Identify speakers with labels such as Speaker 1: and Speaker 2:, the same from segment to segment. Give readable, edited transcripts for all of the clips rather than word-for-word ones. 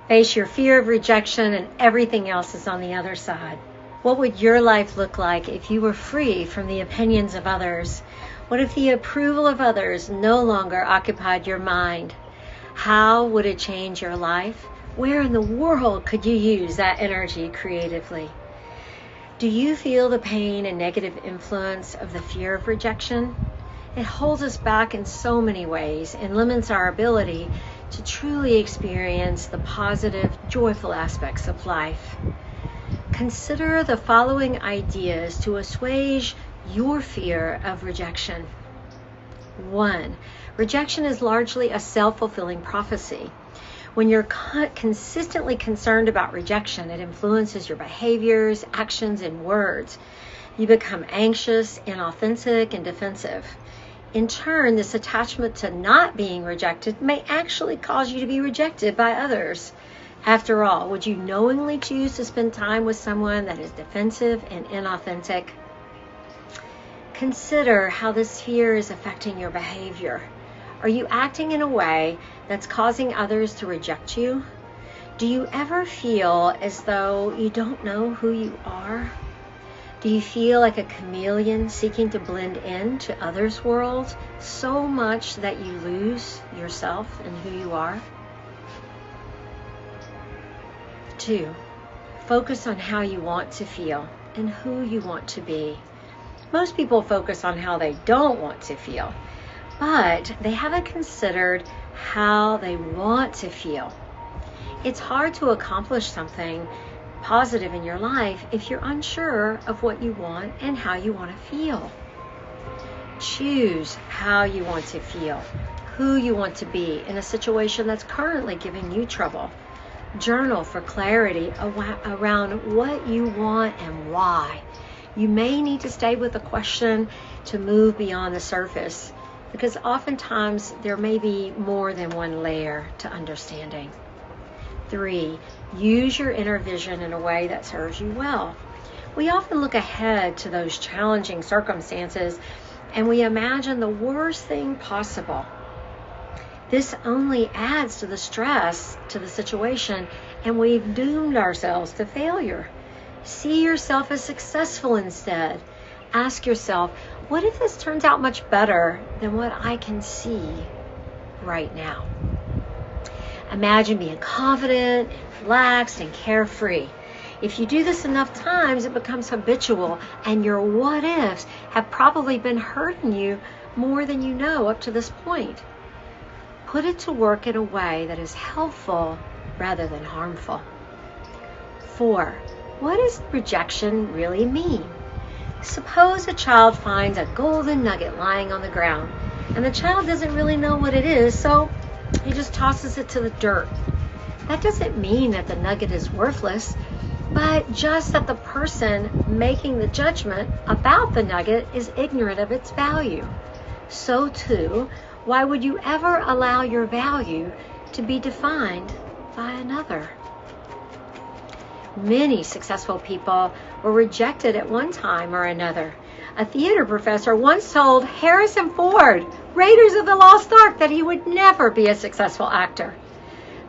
Speaker 1: Face your fear of rejection, and everything else is on the other side. What would your life look like if you were free from the opinions of others? What if the approval of others no longer occupied your mind? How would it change your life? Where in the world could you use that energy creatively? Do you feel the pain and negative influence of the fear of rejection? It holds us back in so many ways and limits our ability to truly experience the positive, joyful aspects of life. Consider the following ideas to assuage your fear of rejection. 1. Rejection is largely a self-fulfilling prophecy. When you're consistently concerned about rejection, it influences your behaviors, actions, and words. You become anxious, inauthentic, and defensive. In turn, this attachment to not being rejected may actually cause you to be rejected by others. After all, would you knowingly choose to spend time with someone that is defensive and inauthentic? Consider how this fear is affecting your behavior. Are you acting in a way that's causing others to reject you? Do you ever feel as though you don't know who you are? Do you feel like a chameleon seeking to blend into others' worlds so much that you lose yourself and who you are? 2. Focus on how you want to feel and who you want to be. Most people focus on how they don't want to feel, but they haven't considered how they want to feel. It's hard to accomplish something positive in your life if you're unsure of what you want and how you want to feel. Choose how you want to feel, who you want to be in a situation that's currently giving you trouble. Journal for clarity around what you want and why. You may need to stay with the question to move beyond the surface, because oftentimes there may be more than one layer to understanding. 3. Use your inner vision in a way that serves you well. We often look ahead to those challenging circumstances and we imagine the worst thing possible. This only adds to the stress to the situation, and we've doomed ourselves to failure. See yourself as successful instead. Ask yourself, what if this turns out much better than what I can see right now? Imagine being confident, relaxed, and carefree. If you do this enough times, it becomes habitual, and your what ifs have probably been hurting you more than you know up to this point. Put it to work in a way that is helpful rather than harmful. 4. What does rejection really mean? Suppose a child finds a golden nugget lying on the ground, and the child doesn't really know what it is, so he just tosses it to the dirt. That doesn't mean that the nugget is worthless, but just that the person making the judgment about the nugget is ignorant of its value. So too, why would you ever allow your value to be defined by another? Many successful people were rejected at one time or another. A theater professor once told Harrison Ford, Raiders of the Lost Ark, that he would never be a successful actor.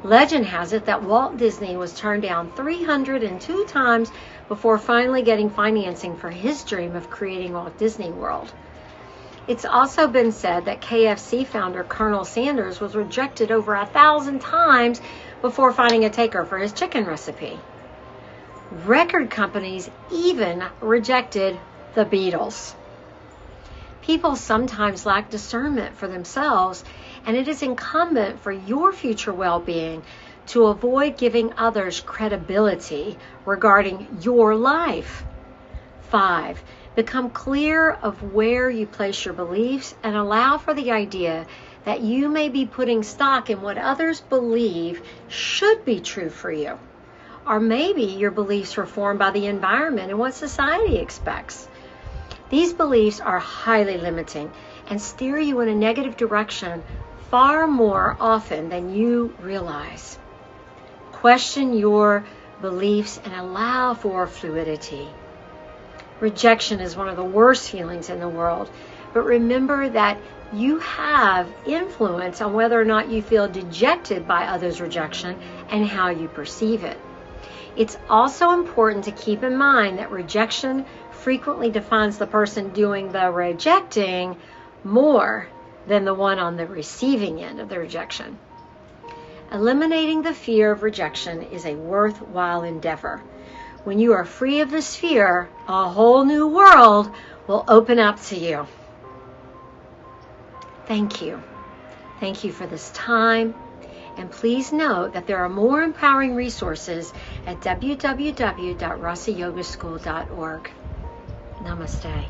Speaker 1: Legend has it that Walt Disney was turned down 302 times before finally getting financing for his dream of creating Walt Disney World. It's also been said that KFC founder Colonel Sanders was rejected over 1,000 times before finding a taker for his chicken recipe. Record companies even rejected the Beatles. People sometimes lack discernment for themselves, and it is incumbent for your future well-being to avoid giving others credibility regarding your life. 5. Become clear of where you place your beliefs and allow for the idea that you may be putting stock in what others believe should be true for you. Or maybe your beliefs were formed by the environment and what society expects. These beliefs are highly limiting and steer you in a negative direction far more often than you realize. Question your beliefs and allow for fluidity. Rejection is one of the worst feelings in the world. but remember that you have influence on whether or not you feel dejected by others' rejection and how you perceive it. It's also important to keep in mind that rejection frequently defines the person doing the rejecting more than the one on the receiving end of the rejection. Eliminating the fear of rejection is a worthwhile endeavor. When you are free of this fear, a whole new world will open up to you. Thank you. Thank you for this time. And please note that there are more empowering resources at www.rasayogaschool.org. Namaste.